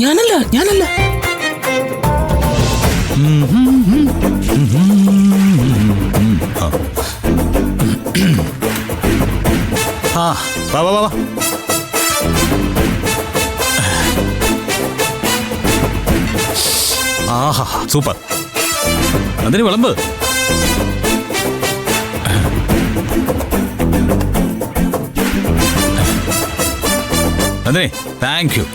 ഞാനല്ല. വാ. ആഹാ സൂപ്പർ. അതിന് വിളമ്പ്. അതെ താങ്ക് യു.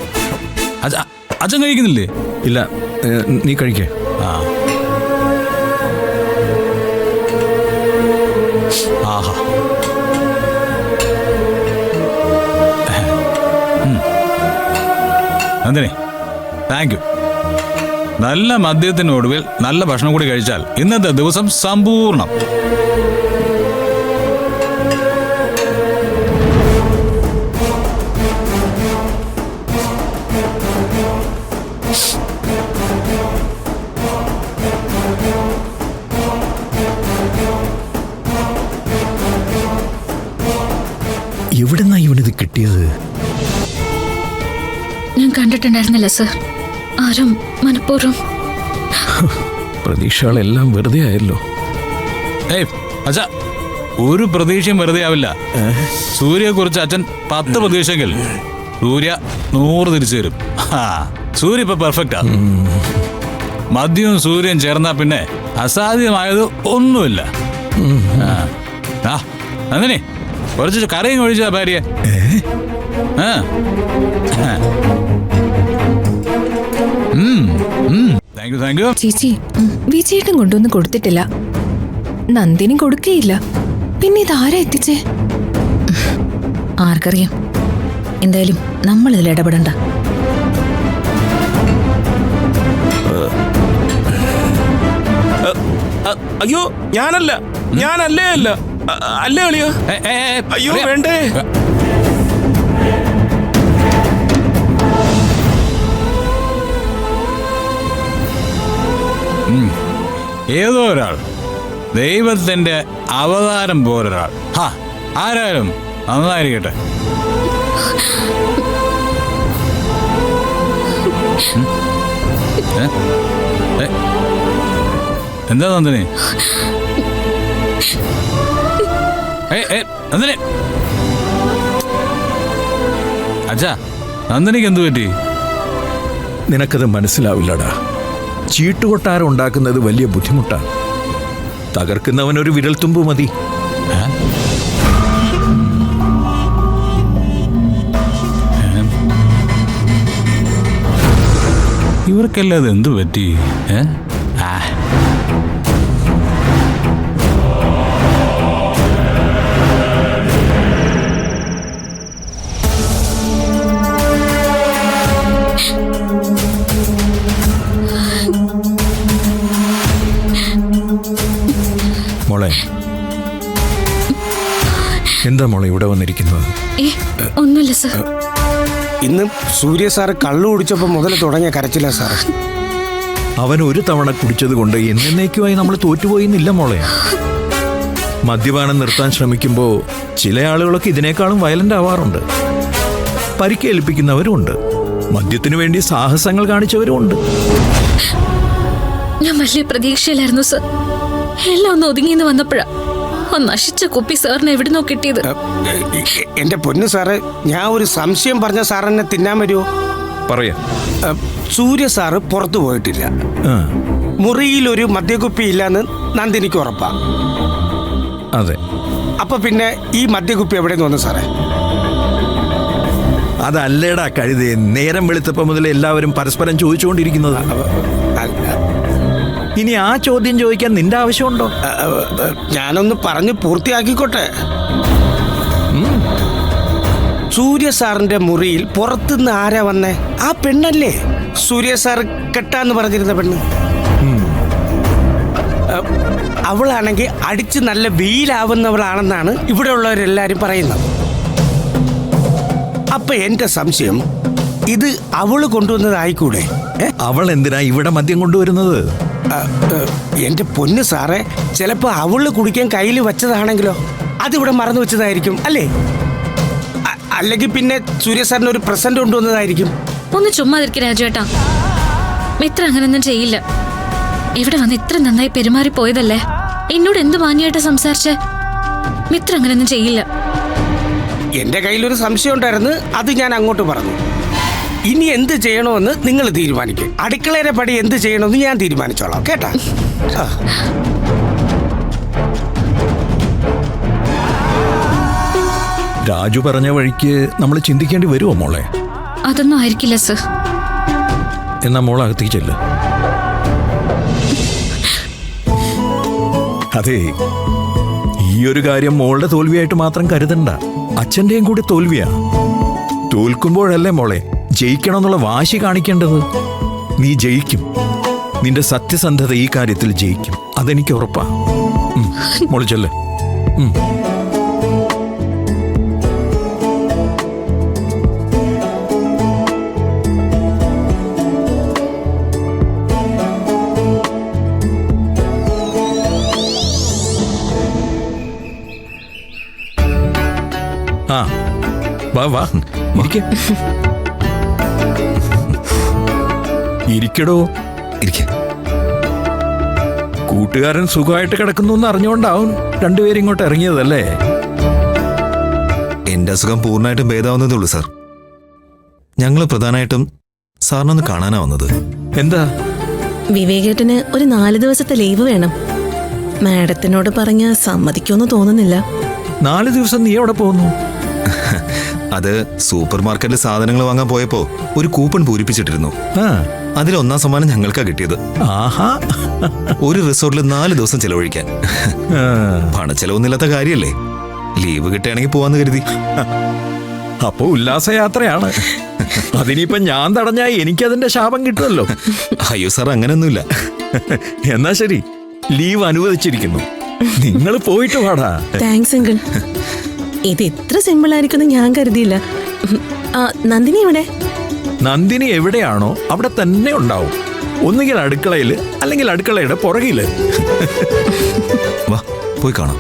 അച്ഛൻ കഴിക്കുന്നില്ലേ? ഇല്ല, നീ കഴിക്കേ. ആഹാ നന്ദിനി താങ്ക് യു. നല്ല മദ്യത്തിനൊടുവിൽ നല്ല ഭക്ഷണം കൂടി കഴിച്ചാൽ ഇന്നത്തെ ദിവസം സമ്പൂർണ്ണം. എവിടുന്നാ ഇവനിത് കിട്ടിയത്? ഞാൻ കണ്ടിട്ടുണ്ടായിരുന്നില്ല സർ. ആരും മനഃപൂർവ്വം. പ്രതീക്ഷകളെല്ലാം വെറുതെ ആയല്ലോ. അച്ഛാ ഒരു പ്രതീക്ഷയും വെറുതെ ആവില്ല. സൂര്യയെ കുറിച്ച് അച്ഛൻ 10 പ്രതീക്ഷയെങ്കിൽ സൂര്യ 100 തിരിച്ചു തരും. സൂര്യ ഇപ്പൊ പെർഫെക്റ്റാ. മദ്യവും സൂര്യൻ ചേർന്നാ പിന്നെ അസാധ്യമായത് ഒന്നുമില്ല. നന്ദിനി കുറച്ച് കറിയും ഒഴിച്ചാ ഭാര്യ. Thank you. ചേച്ചി വിജയേട്ടൻ കൊണ്ടൊന്നും കൊടുത്തിട്ടില്ല, നന്ദിനി കൊടുക്കുകയില്ല. പിന്നെ ഇതാരാ എത്തിച്ചേ? ആർക്കറിയാം. എന്തായാലും നമ്മൾ ഇതിൽ ഇടപെടണ്ട. അയ്യോ ഞാനല്ലേ അല്ലേ അളിയോ? അയ്യോ വേണ്ടേ. ഏതോ ഒരാൾ, ദൈവത്തിന്റെ അവതാരം പോലൊരാൾ. ആരായാലും നന്നായിരിക്കട്ടെ. എന്താ നന്ദിനി? നന്ദിനി അച്ഛാ, നന്ദിനിക്ക് എന്തു പറ്റി? നിനക്കത് മനസ്സിലാവില്ലടാ. ചീട്ടുകൊട്ടാരം ഉണ്ടാക്കുന്നത് വലിയ ബുദ്ധിമുട്ടാണ്. തകർക്കുന്നവനൊരു വിരൽത്തുമ്പ് മതി. ഇവർക്കെല്ലാം അത് എന്തു പറ്റി? മോളെ, എന്താ മോളെ ഇവിടെ വന്നിരിക്കുന്നത്? ഒന്നുമില്ല സർ. ഇന്ന് സൂര്യ സാറ് കള്ളു കുടിച്ചപ്പോ മുതൽ തുടങ്ങിയ കരച്ചില്ല സാർ. അവൻ ഒരു തവണ കുടിച്ചത് കൊണ്ട് എന്നേക്കുമായി നമ്മൾ തോറ്റുപോയിന്നില്ല മോളെ. മദ്യപാനം നിർത്താൻ ശ്രമിക്കുമ്പോൾ ചില ആളുകളൊക്കെ ഇതിനേക്കാളും വയലന്റ് ആവാറുണ്ട്. പരിക്കേൽപ്പിക്കുന്നവരുമുണ്ട്, മദ്യത്തിനു വേണ്ടി സാഹസങ്ങൾ കാണിച്ചവരുമുണ്ട്. ഞാൻ വലിയ പ്രതീക്ഷയിലായിരുന്നു സർ. എല്ലാം ഒന്ന് ഒതുങ്ങിന്ന് വന്നപ്പോഴാ നശിച്ച കുപ്പി സാറിന് എവിടുന്നോ കിട്ടിയത്. എന്റെ പൊന്നു സാറ്, ഞാൻ ഒരു സംശയം പറഞ്ഞ സാറിനെ തിന്നാൻ വരുമോ? പറയാം. സൂര്യ സാറ് പുറത്തു പോയിട്ടില്ല. മുറിയിൽ ഒരു മദ്യക്കുപ്പി ഇല്ലെന്ന് നന്ദിനിക്ക് ഉറപ്പാ. അതെ. അപ്പൊ പിന്നെ ഈ മദ്യക്കുപ്പി എവിടെ നിന്ന് വന്നു സാറേ? അതല്ലേടാ കഴുതേ, നേരം വെളുത്തപ്പം മുതൽ എല്ലാവരും പരസ്പരം ചോദിച്ചുകൊണ്ടിരിക്കുന്നത്. ഇനി ആ ചോദ്യം ചോദിക്കാൻ നിന്റെ ആവശ്യമുണ്ടോ? ഞാനൊന്ന് പറഞ്ഞു പൂർത്തിയാക്കിക്കോട്ടെ. സൂര്യ സാറിന്റെ മുറിയിൽ പുറത്തുനിന്ന് ആരാ വന്നേ? ആ പെണ്ണല്ലേ സൂര്യ സാർ കെട്ടാന്ന് പറഞ്ഞിരുന്ന പെണ്ണ്. അവളാണെങ്കിൽ അടിച്ച് നല്ല വെയിലാവുന്നവളാണെന്നാണ് ഇവിടെ ഉള്ളവരെല്ലാരും പറയുന്നത്. അപ്പൊ എന്റെ സംശയം, ഇത് അവള് കൊണ്ടുവന്നതായിക്കൂടെ? അവൾ എന്തിനാ ഇവിടെ മദ്യം കൊണ്ടുവരുന്നത്? എന്റെ പൊന്ന് സാറേ, ചിലപ്പോ അവള് കുടിക്കാൻ കയ്യിൽ വെച്ചതാണെങ്കിലോ? അതിവിടെ മറന്നു വെച്ചതായിരിക്കും അല്ലേ? അല്ലെങ്കിൽ പിന്നെ സൂര്യ സാറിന് ഒരു പ്രസന്റ് കൊണ്ടുവന്നതായിരിക്കും. ഒന്ന് ചുമ്മാതിരിക്കും രാജുവേട്ടാ. മിത്ര അങ്ങനൊന്നും ചെയ്യില്ല. ഇവിടെ വന്ന് ഇത്ര നന്നായി പെരുമാറി പോയതല്ലേ. എന്നോട് എന്ത് മാന്യമായിട്ട് സംസാരിച്ചേ. മിത്ര അങ്ങനൊന്നും ചെയ്യില്ല. എന്റെ കയ്യിലൊരു സംശയം ഉണ്ടായിരുന്നു, അത് ഞാൻ അങ്ങോട്ട് പറഞ്ഞു. ഇനി എന്ത് ചെയ്യണമെന്ന് നിങ്ങൾ തീരുമാനിക്കും. അടുക്കളയുടെ പടി എന്ത് ചെയ്യണമെന്ന് ഞാൻ തീരുമാനിച്ചോളാം, കേട്ടാ? ആ. രാജു പറഞ്ഞ വഴിക്ക് നമ്മൾ ചിന്തിക്കേണ്ടി വരുമോ മോളെ? അതൊന്നും ആയിരിക്കില്ല സർ. എന്നാ മോൾ അകത്തേക്ക് ചെല്ല്. അതെ, ഈ ഒരു കാര്യം മോളുടെ തോൽവിയായിട്ട് മാത്രം കരുതണ്ട, അച്ഛന്റെയും കൂടി തോൽവിയാ. തോൽക്കുമ്പോഴല്ലേ മോളെ ജയിക്കണമെന്നുള്ള വാശി കാണിക്കേണ്ടത്. നീ ജയിക്കും. നിന്റെ സത്യസന്ധത ഈ കാര്യത്തിൽ ജയിക്കും, അതെനിക്ക് ഉറപ്പാ. മോള് ചെല്ല്. ആ വാ വാ ഇരിക്ക. ഇരിക്കടോ. കൂട്ടുകാരൻ സുഖമായിട്ട് കിടക്കുന്നു എന്ന് അറിഞ്ഞുകൊണ്ടാവും രണ്ടുപേരും ഇങ്ങോട്ട് ഇറങ്ങിയതല്ലേ? എന്റെ അസുഖം പൂർണ്ണമായിട്ടും ഭേദാവുന്നതേ ഉള്ളൂ സാർ. ഞങ്ങൾ പ്രധാനമായിട്ടും സാറിനൊന്ന് കാണാനാ വന്നത്. എന്താ? വിവേകേട്ടന് ഒരു 4 ദിവസത്തെ ലീവ് വേണം. മാഡത്തിനോട് പറഞ്ഞ സമ്മതിക്കുമെന്ന് തോന്നുന്നില്ല. 4 ദിവസം നീ എവിടെ പോകുന്നു? അത് സൂപ്പർ മാർക്കറ്റിൽ സാധനങ്ങൾ വാങ്ങാൻ പോയപ്പോ ഒരു കൂപ്പൺ പൂരിപ്പിച്ചിട്ടിരുന്നു. ആ, അതിൽ 1ാം സമ്മാനം ഞങ്ങൾക്കാ കിട്ടിയത്. ആഹാ. ഒരു റിസോർട്ടിൽ 4 ദിവസം ചെലവഴിക്കാൻ. ആ, പണച്ചെലവൊന്നുമില്ലാത്ത കാര്യല്ലേ. ലീവ് കിട്ടുകയാണെങ്കിൽ പോവാന്ന് കരുതി. അപ്പൊ ഉല്ലാസയാത്രയാണ്. അതിനിപ്പോ ഞാൻ തടഞ്ഞാൽ എനിക്കതിന്റെ ശാപം കിട്ടുമല്ലോ. അയ്യോ സാർ, അങ്ങനെയൊന്നുമില്ല. എന്നാ ശരി, ലീവ് അനുവദിച്ചിരിക്കുന്നു. നിങ്ങൾ പോയിട്ട് പാടാ. Thanks uncle. ഇത് ഇത്ര സിമ്പിൾ ആയിരിക്കുമെന്ന് ഞാൻ കരുതിയില്ല. നന്ദിനി ഇവിടെ? നന്ദിനി എവിടെയാണോ അവിടെ തന്നെ ഉണ്ടാവും. ഒന്നുകിൽ അടുക്കളയിൽ, അല്ലെങ്കിൽ അടുക്കളയുടെ പുറകില്. വാ പോയി കാണാം.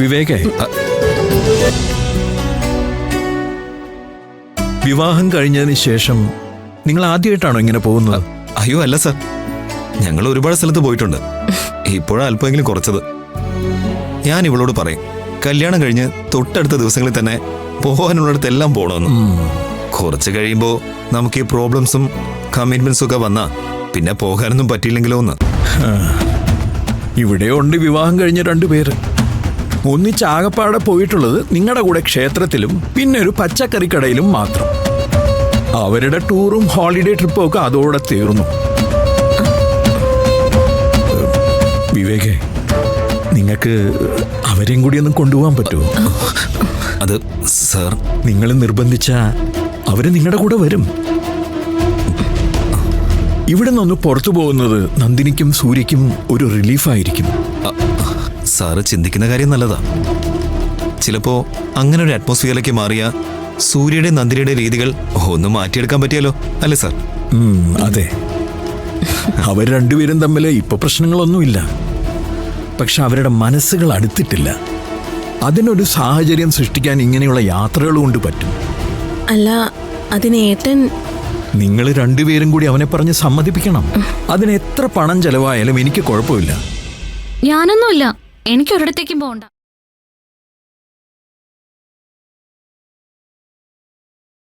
വിവേകേ, വിവാഹം കഴിഞ്ഞതിന് ശേഷം നിങ്ങൾ ആദ്യമായിട്ടാണോ ഇങ്ങനെ പോകുന്നത്? അയ്യോ അല്ല സാർ, ഞങ്ങൾ ഒരുപാട് സ്ഥലത്ത് പോയിട്ടുണ്ട്. ഇപ്പോഴും അല്പമെങ്കിലും കുറച്ചത്. ഞാൻ ഇവളോട് പറയും, കല്യാണം കഴിഞ്ഞ് തൊട്ടടുത്ത ദിവസങ്ങളിൽ തന്നെ പോകാനുള്ളിടത്തെല്ലാം പോകണമെന്ന്. കുറച്ച് കഴിയുമ്പോൾ നമുക്ക് ഈ പ്രോബ്ലംസും കമ്മിറ്റ്മെന്റ്സും ഒക്കെ വന്നാ പിന്നെ പോകാനൊന്നും പറ്റിയില്ലെങ്കിലോ എന്ന്. ഇവിടെ ഉണ്ട് വിവാഹം കഴിഞ്ഞ 2 പേര്. ഒന്നിച്ചാകപ്പാടെ പോയിട്ടുള്ളത് നിങ്ങളുടെ കൂടെ ക്ഷേത്രത്തിലും പിന്നെ ഒരു പച്ചക്കറിക്കടയിലും മാത്രം. അവരുടെ ടൂറും ഹോളിഡേ ട്രിപ്പും ഒക്കെ അതോടെ തീർന്നു. വിവേകേ, നിങ്ങൾക്ക് അവരെയും കൂടി ഒന്നും കൊണ്ടുപോകാൻ പറ്റുമോ? അത് സാർ, നിങ്ങൾ നിർബന്ധിച്ച അവര് നിങ്ങളുടെ കൂടെ വരും. ഇവിടെ നിന്ന് പുറത്തു പോകുന്നത് നന്ദിനിക്കും സൂര്യയ്ക്കും ഒരു റിലീഫായിരിക്കും. സാറ് ചിന്തിക്കുന്ന കാര്യം നല്ലതാ. ചിലപ്പോ അങ്ങനെ ഒരു അറ്റ്മോസ്ഫിയറിലേക്ക് മാറിയ സൂര്യയുടെ നന്ദിനിയുടെ രീതികൾ ഒന്ന് മാറ്റിയെടുക്കാൻ പറ്റിയല്ലോ, അല്ലേ സാർ? അതെ, അവർ രണ്ടുപേരും തമ്മിൽ ഇപ്പൊ പ്രശ്നങ്ങളൊന്നുമില്ല. പക്ഷെ അവരുടെ മനസ്സുകൾ അടുത്തിട്ടില്ല. അതിനൊരു സാഹചര്യം സൃഷ്ടിക്കാൻ ഇങ്ങനെയുള്ള യാത്രകൾ കൊണ്ട് പറ്റും. അല്ല, അതിന് ഏട്ടൻ? നിങ്ങൾ രണ്ടുപേരും കൂടി അവനെ പറഞ്ഞ് സമ്മതിപ്പിക്കണം. അതിന് എത്ര പണം ചെലവായാലും എനിക്ക് കുഴപ്പമില്ല. ഞാനൊന്നുമില്ല, എനിക്ക് ഒരിടത്തേക്കും പോകണ്ട.